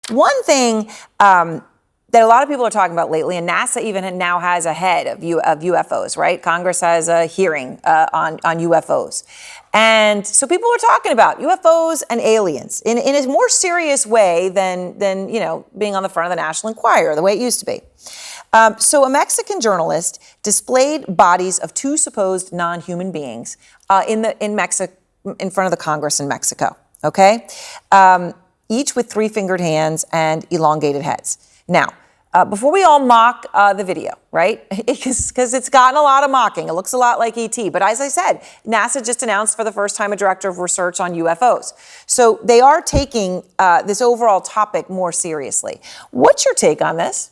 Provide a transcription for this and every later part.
One thing that a lot of people are talking about lately, and NASA even now has a head of UFOs, right? Congress has a hearing on UFOs. And so people were talking about UFOs and aliens in a more serious way than being on the front of the National Enquirer, the way it used to be. So a Mexican journalist displayed bodies of two supposed non-human beings in front of the Congress in Mexico, okay? Each with three-fingered hands and elongated heads. Now, before we all mock the video, right? Because it's gotten a lot of mocking. It looks a lot like ET. But as I said, NASA just announced for the first time a director of research on UFOs. So they are taking this overall topic more seriously. What's your take on this?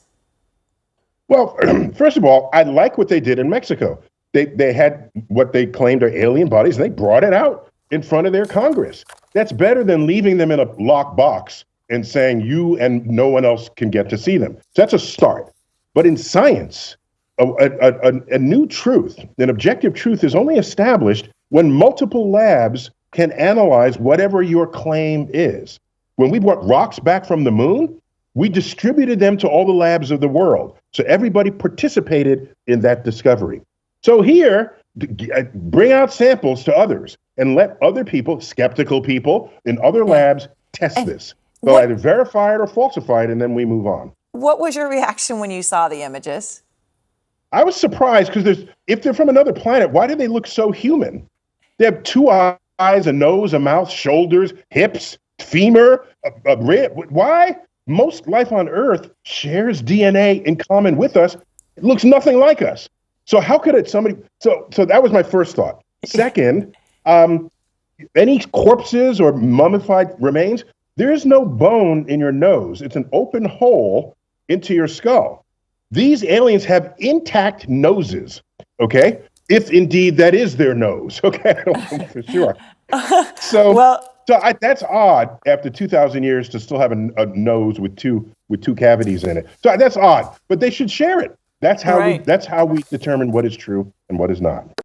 Well, first of all, I like what they did in Mexico. They had what they claimed are alien bodies, and they brought it out in front of their Congress. That's better than leaving them in a locked box and saying you and no one else can get to see them. So that's a start. But in science, a new truth, an objective truth, is only established when multiple labs can analyze whatever your claim is. When we brought rocks back from the moon, we distributed them to all the labs of the world. So everybody participated in that discovery. So here, bring out samples to others and let other people, skeptical people in other labs, test this. So either verify it or falsify it, and then we move on. What was your reaction when you saw the images? I was surprised because if they're from another planet, why do they look so human? They have two eyes, a nose, a mouth, shoulders, hips, femur, a rib. Why? Most life on Earth shares DNA in common with us. It looks nothing like us. So how could it somebody? So that was my first thought. Second, any corpses or mummified remains, there is no bone in your nose. It's an open hole into your skull. These aliens have intact noses, okay? If indeed that is their nose, okay? I don't know for sure. That's odd after 2,000 years to still have a nose with two cavities in it. So that's odd, but they should share it. That's how we determine what is true and what is not.